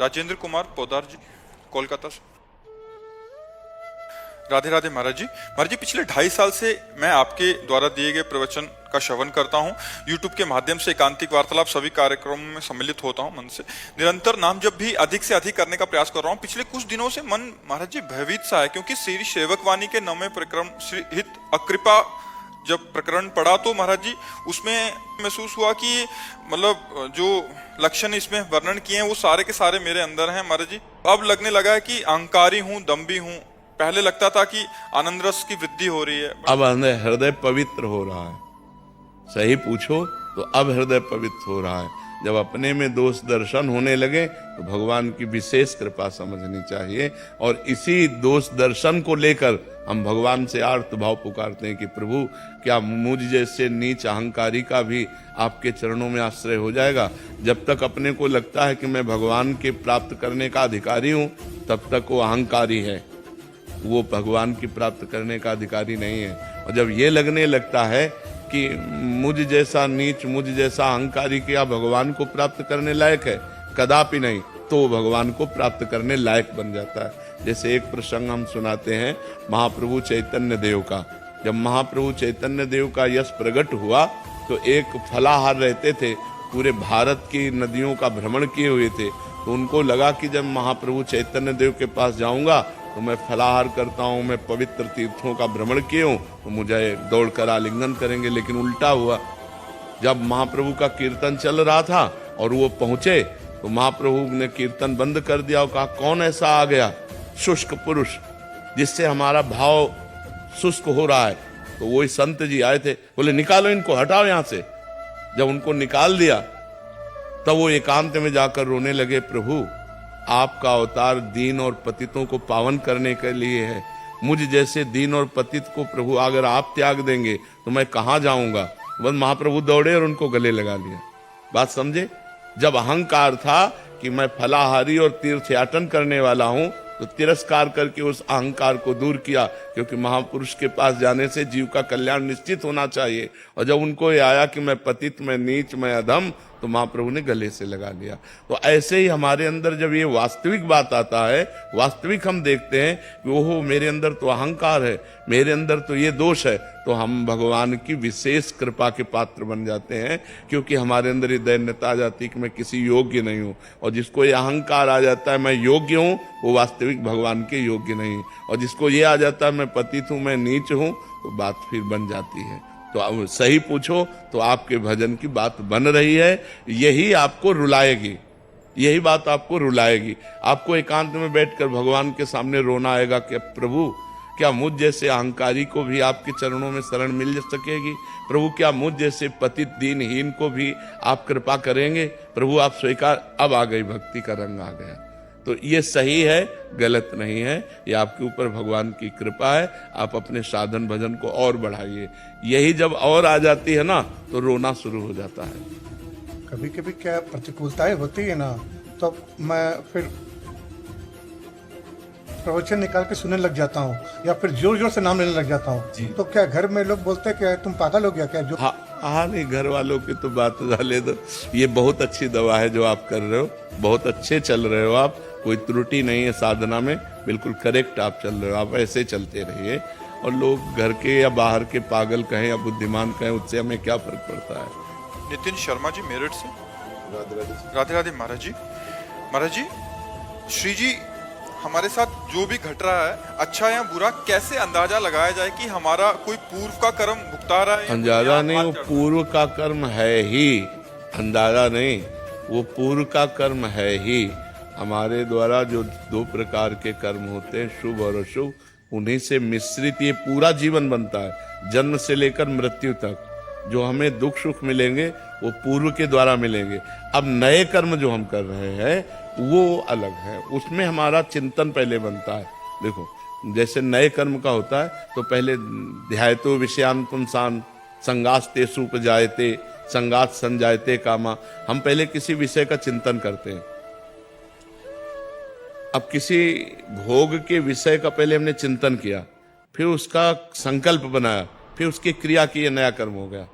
राजेंद्र कुमार पोदार जी, कोलकाता से। राधे राधे महाराज जी। महाराज जी, पिछले 2.5 साल से मैं आपके द्वारा दिए गए प्रवचन का श्रवण करता हूँ। यूट्यूब के माध्यम से एकांतिक वार्तालाप सभी कार्यक्रमों में सम्मिलित होता हूँ। मन से निरंतर नाम जब भी अधिक से अधिक करने का प्रयास कर रहा हूँ। पिछले कुछ दिनों से मन महाराज जी भयभीत सा है, क्योंकि श्री सेवक वाणी के 9वें प्रकरण श्री हित अकृपा जब प्रकरण पढ़ा तो महाराज जी उसमें महसूस हुआ कि मतलब जो लक्षण इसमें वर्णन किए हैं वो सारे के सारे मेरे अंदर हैं महाराज जी। अब लगने लगा है कि अहंकारी हूँ, दम्भी हूँ। पहले लगता था कि आनंद रस की वृद्धि हो रही है। अब हृदय पवित्र हो रहा है। सही पूछो तो अब हृदय पवित्र हो रहा है। जब अपने में दोष दर्शन होने लगे तो भगवान की विशेष कृपा समझनी चाहिए, और इसी दोष दर्शन को लेकर हम भगवान से आर्त भाव पुकारते हैं कि प्रभु क्या मुझ जैसे नीच अहंकारी का भी आपके चरणों में आश्रय हो जाएगा। जब तक अपने को लगता है कि मैं भगवान के प्राप्त करने का अधिकारी हूं, तब तक वो अहंकारी है, वो भगवान की प्राप्त करने का अधिकारी नहीं है। और जब ये लगने लगता है कि मुझ जैसा नीच, मुझ जैसा अहंकारी क्या भगवान को प्राप्त करने लायक है, कदापि नहीं, तो वो भगवान को प्राप्त करने लायक बन जाता है। जैसे एक प्रसंग हम सुनाते हैं महाप्रभु चैतन्य देव का। जब महाप्रभु चैतन्य देव का यश प्रकट हुआ तो एक फलाहार रहते थे, पूरे भारत की नदियों का भ्रमण किए हुए थे। तो उनको लगा कि जब महाप्रभु चैतन्य देव के पास जाऊंगा तो मैं फलाहार करता हूँ, मैं पवित्र तीर्थों का भ्रमण किए हूँ, तो मुझे दौड़कर आलिंगन करेंगे। लेकिन उल्टा हुआ। जब महाप्रभु का कीर्तन चल रहा था और वो पहुंचे तो महाप्रभु ने कीर्तन बंद कर दिया और कहा, कौन ऐसा आ गया शुष्क पुरुष जिससे हमारा भाव शुष्क हो रहा है। तो वही संत जी आए थे, बोले निकालो इनको, हटाओ यहां से। जब उनको निकाल दिया तब वो एकांत में जाकर रोने लगे, प्रभु आपका अवतार दीन और पतितों को पावन करने के लिए है। मुझ जैसे दीन और पतित को प्रभु अगर आप त्याग देंगे तो मैं कहां जाऊंगा। बस महाप्रभु दौड़े और उनको गले लगा लिया। बात समझे। जब अहंकार था कि मैं फलाहारी और तीर्थयाटन करने वाला हूं, तो तिरस्कार करके उस अहंकार को दूर किया, क्योंकि महापुरुष के पास जाने से जीव का कल्याण निश्चित होना चाहिए। और जब उनको ये आया कि मैं पतित, मैं नीच, मैं अधम, तो महाप्रभु ने गले से लगा लिया। तो ऐसे ही हमारे अंदर जब ये वास्तविक बात आता है, वास्तविक हम देखते हैं कि ओहो मेरे अंदर तो अहंकार है, मेरे अंदर तो ये दोष है, तो हम भगवान की विशेष कृपा के पात्र बन जाते हैं। क्योंकि हमारे अंदर ये दैन्यता आ जाती है कि मैं किसी योग्य नहीं हूँ। और जिसको ये अहंकार आ जाता है मैं योग्य हूँ, वो वास्तविक भगवान के योग्य नहीं। और जिसको ये आ जाता है मैं पतित हूँ, मैं नीच हूँ, तो बात फिर बन जाती है। तो अब सही पूछो तो आपके भजन की बात बन रही है। यही आपको रुलाएगी, यही बात आपको रुलाएगी। आपको एकांत में बैठकर भगवान के सामने रोना आएगा कि प्रभु क्या मुझ जैसे अहंकारी को भी आपके चरणों में शरण मिल सकेगी। प्रभु क्या मुझ जैसे पतित दीनहीन को भी आप कृपा करेंगे। प्रभु आप स्वीकार। अब आ गई भक्ति का रंग आ गया। तो ये सही है, गलत नहीं है। ये आपके ऊपर भगवान की कृपा है। आप अपने साधन भजन को और बढ़ाइए। यही जब और आ जाती है ना, तो रोना शुरू हो जाता है। कभी कभी क्या प्रतिकूलताएं होती है ना, तो मैं फिर प्रवचन निकाल के सुनने लग जाता हूँ, या फिर जोर जोर से नाम लेने लग जाता हूँ। तो क्या घर में लोग बोलते हैं कि तुम पागल हो गया क्या? जो हाँ नहीं, घर वालों की तो बात डाले दो। ये बहुत अच्छी दवा है जो आप कर रहे हो, बहुत अच्छे चल रहे हो आप, कोई त्रुटि नहीं है साधना में, बिल्कुल करेक्ट आप चल रहे हो। आप ऐसे चलते रहिए। और लोग घर के या बाहर के पागल कहें या बुद्धिमान कहें, उससे हमें क्या फर्क पड़ता है। नितिन शर्मा जी, मेरठ से। राधे राधे महाराज जी। महाराज जी, श्री जी हमारे साथ जो भी घट रहा है, अच्छा या बुरा, कैसे अंदाजा लगाया जाए कि हमारा कोई पूर्व का कर्म भुगता रहा है? अंदाजा नहीं, वो पूर्व का कर्म है ही। अंदाजा नहीं, वो पूर्व का कर्म है ही। हमारे द्वारा जो 2 प्रकार के कर्म होते हैं, शुभ और अशुभ, उन्हीं से मिश्रित ये पूरा जीवन बनता है। जन्म से लेकर मृत्यु तक जो हमें दुख सुख मिलेंगे वो पूर्व के द्वारा मिलेंगे। अब नए कर्म जो हम कर रहे हैं वो अलग है, उसमें हमारा चिंतन पहले बनता है। देखो जैसे नए कर्म का होता है तो पहले ध्यायतो विषयान पुंसान संगास्ते सुपजायते संगात संजायते कामा। हम पहले किसी विषय का चिंतन करते हैं। अब किसी भोग के विषय का पहले हमने चिंतन किया, फिर उसका संकल्प बनाया, फिर उसकी क्रिया की, नया कर्म हो गया।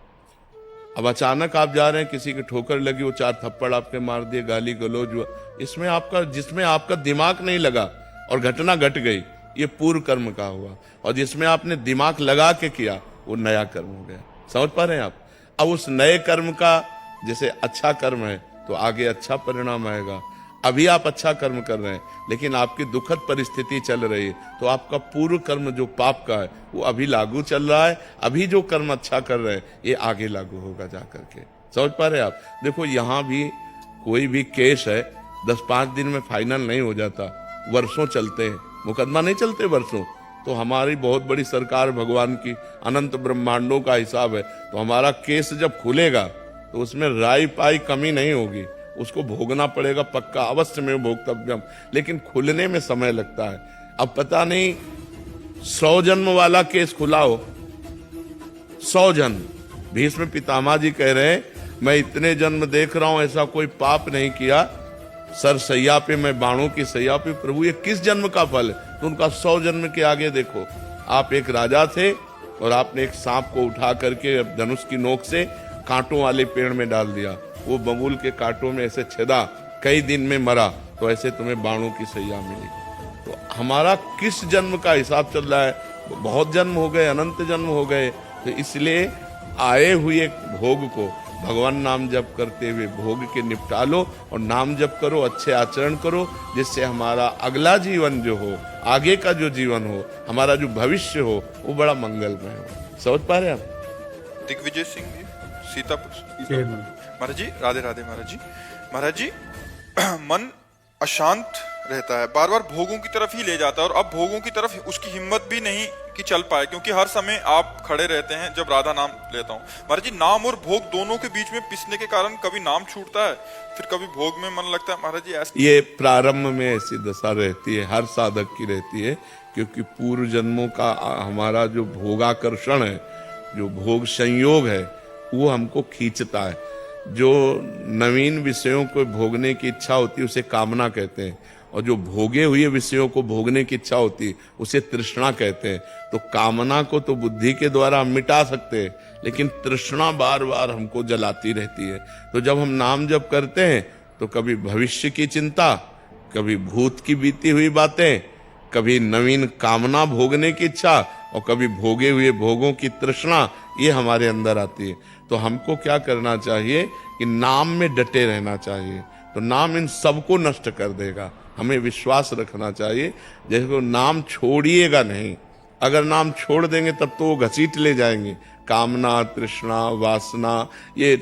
अब अचानक आप जा रहे हैं, किसी की ठोकर लगी, वो 4 थप्पड़ आपके मार दिए, गाली गलौज हुआ, इसमें आपका, जिसमें आपका दिमाग नहीं लगा और घटना घट गई, ये पूर्व कर्म का हुआ। और जिसमें आपने दिमाग लगा के किया, वो नया कर्म हो गया। समझ पा रहे हैं आप? अब उस नए कर्म का, जैसे अच्छा कर्म है तो आगे अच्छा परिणाम आएगा। अभी आप अच्छा कर्म कर रहे हैं, लेकिन आपकी दुखद परिस्थिति चल रही है, तो आपका पूर्व कर्म जो पाप का है वो अभी लागू चल रहा है। अभी जो कर्म अच्छा कर रहे हैं ये आगे लागू होगा जा करके। समझ पा रहे हैं आप? देखो, यहाँ भी कोई भी केस है 10-5 दिन में फाइनल नहीं हो जाता, वर्षों चलते हैं, मुकदमा नहीं चलते वर्षों। तो हमारी बहुत बड़ी सरकार भगवान की अनंत ब्रह्मांडों का हिसाब है, तो हमारा केस जब खुलेगा तो उसमें राई पाई कमी नहीं होगी, उसको भोगना पड़ेगा पक्का, अवश्य में भोक्तव्यम, लेकिन खुलने में समय लगता है। अब पता नहीं 100 जन्म वाला केस खुला हो, 100 जन्म। भीष्म पितामह जी कह रहे हैं, मैं इतने जन्म देख रहा हूं, ऐसा कोई पाप नहीं किया, सर सैया पे, मैं बाणों की सैया पे, प्रभु ये किस जन्म का फल है? तो उनका 100 जन्म के आगे देखो। आप एक राजा थे और आपने एक सांप को उठा करके धनुष की नोक से कांटों वाले पेड़ में डाल दिया, वो बबूल के कांटों में ऐसे छेदा, कई दिन में मरा, तो ऐसे तुम्हें बाणों की सैया मिली। तो हमारा किस जन्म का हिसाब चल रहा है? बहुत जन्म हो गए, अनंत जन्म हो गए। तो इसलिए आए हुए भोग को भगवान नाम जप करते हुए भोग के निपटा लो, और नाम जप करो, अच्छे आचरण करो, जिससे हमारा अगला जीवन जो हो, आगे का जो जीवन हो, हमारा जो भविष्य हो, वो बड़ा मंगलमय हो। समझ पा रहे हैं आप? दिग्विजय सिंह जी, सीतापुर। महाराज जी राधे राधे। महाराज जी मन अशांत रहता है, बार बार भोगों की तरफ ही ले जाता है, और अब भोगों की तरफ उसकी हिम्मत भी नहीं कि चल पाए, क्योंकि हर समय आप खड़े रहते हैं जब राधा नाम लेता हूँ। महाराज जी, नाम और भोग दोनों के बीच में पिसने के कारण कभी नाम छूटता है, फिर कभी भोग में मन लगता है। महाराज जी ऐसा ये प्रारंभ में ऐसी दशा रहती है, हर साधक की रहती है, क्योंकि पूर्व जन्मों का हमारा जो भोगाकर्षण है, जो भोग संयोग है, वो हमको खींचता है। जो नवीन विषयों को भोगने की इच्छा होती है उसे कामना कहते हैं, और जो भोगे हुए विषयों को भोगने की इच्छा होती है उसे तृष्णा कहते हैं। तो कामना को तो बुद्धि के द्वारा हम मिटा सकते हैं, लेकिन तृष्णा बार बार हमको जलाती रहती है। तो जब हम नाम जप करते हैं तो कभी भविष्य की चिंता, कभी भूत की बीती हुई बातें, कभी नवीन कामना भोगने की इच्छा, और कभी भोगे हुए भोगों की तृष्णा, ये हमारे अंदर आती है। तो हमको क्या करना चाहिए कि नाम में डटे रहना चाहिए, तो नाम इन सबको नष्ट कर देगा। हमें विश्वास रखना चाहिए, जैसे नाम छोड़िएगा नहीं। अगर नाम छोड़ देंगे तब तो वो घसीट ले जाएंगे, कामना, तृष्णा, वासना, ये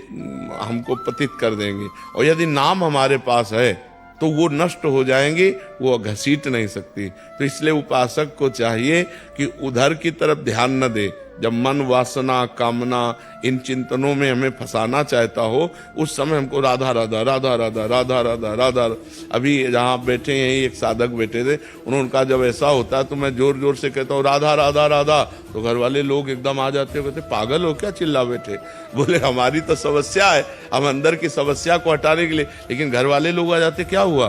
हमको पतित कर देंगे। और यदि नाम हमारे पास है तो वो नष्ट हो जाएंगी, वो घसीट नहीं सकती। तो इसलिए उपासक को चाहिए कि उधर की तरफ ध्यान न दे। जब मन, वासना, कामना, इन चिंतनों में हमें फंसाना चाहता हो, उस समय हमको राधा राधा राधा राधा राधा राधा राधा। अभी जहाँ बैठे हैं एक साधक बैठे थे, उन्होंने कहा जब ऐसा होता है तो मैं जोर जोर से कहता हूँ राधा राधा राधा, तो घर वाले लोग एकदम आ जाते हो, कहते पागल हो क्या चिल्ला बैठे। बोले हमारी तो समस्या है, हम अंदर की समस्या को हटाने के लिए, लेकिन घर वाले लोग आ जाते, क्या हुआ,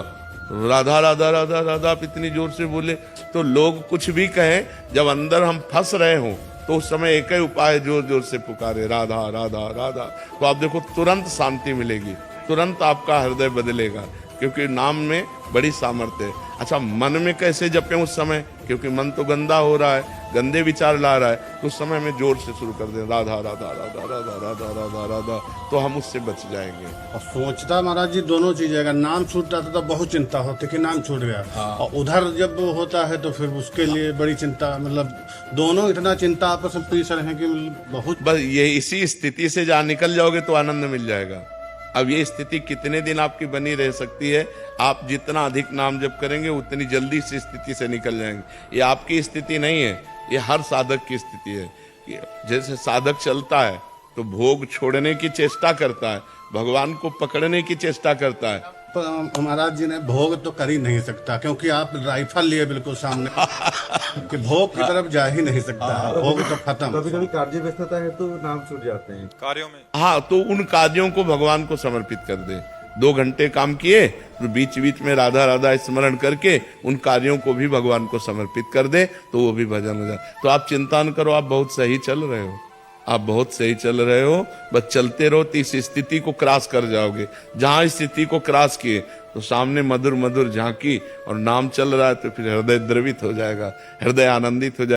राधा राधा राधा राधा आप इतनी जोर से बोले। तो लोग कुछ भी कहें, जब अंदर हम फंस रहे हों तो उस समय एक ही उपाय, जोर जोर से पुकारे राधा राधा राधा। तो आप देखो तुरंत शांति मिलेगी, तुरंत आपका हृदय बदलेगा, क्योंकि नाम में बड़ी सामर्थ्य है। अच्छा, मन में कैसे जपें उस समय, क्योंकि मन तो गंदा हो रहा है, गंदे विचार ला रहा है, तो उस समय हमें जोर से शुरू कर दें राधा राधा राधा राधा राधा राधा राधा, तो हम उससे बच जाएंगे। और सोचता महाराज जी दोनों चीजें, अगर नाम छूट जाता तो बहुत चिंता होती कि नाम छूट गया, और उधर जब होता है तो फिर उसके लिए बड़ी चिंता, मतलब दोनों इतना चिंता आपस में पीस रहे हैं कि बहुत। बस ये इसी स्थिति से जहाँ निकल जाओगे तो आनंद मिल जाएगा। अब ये स्थिति कितने दिन आपकी बनी रह सकती है? आप जितना अधिक नाम जप करेंगे उतनी जल्दी से स्थिति से निकल जाएंगे। ये आपकी स्थिति नहीं है, ये हर साधक की स्थिति है। जैसे साधक चलता है तो भोग छोड़ने की चेष्टा करता है, भगवान को पकड़ने की चेष्टा करता है। महाराज जी ने भोग तो कर ही नहीं सकता, क्योंकि आप राइफल लिए बिल्कुल सामने कि भोग की तरफ जा ही नहीं सकता, भोग तो खत्म। कभी कभी कार्य व्यस्तता है तो नाम छूट जाते हैं कार्यों में। हाँ, तो उन कार्यों को भगवान को समर्पित कर दे। 2 घंटे काम किए तो बीच बीच में राधा राधा स्मरण करके उन कार्यों को भी भगवान को समर्पित कर दे, तो वो भी भजन हो जाए। तो आप चिंता न करो, आप बहुत सही चल रहे हो, आप बहुत सही चल रहे हो, बस चलते रहो तो इस स्थिति को क्रॉस कर जाओगे। जहां इस स्थिति को क्रॉस किए तो सामने मधुर मधुर झांकी और नाम चल रहा है तो फिर हृदय द्रवित हो जाएगा, हृदय आनंदित हो जाएगा।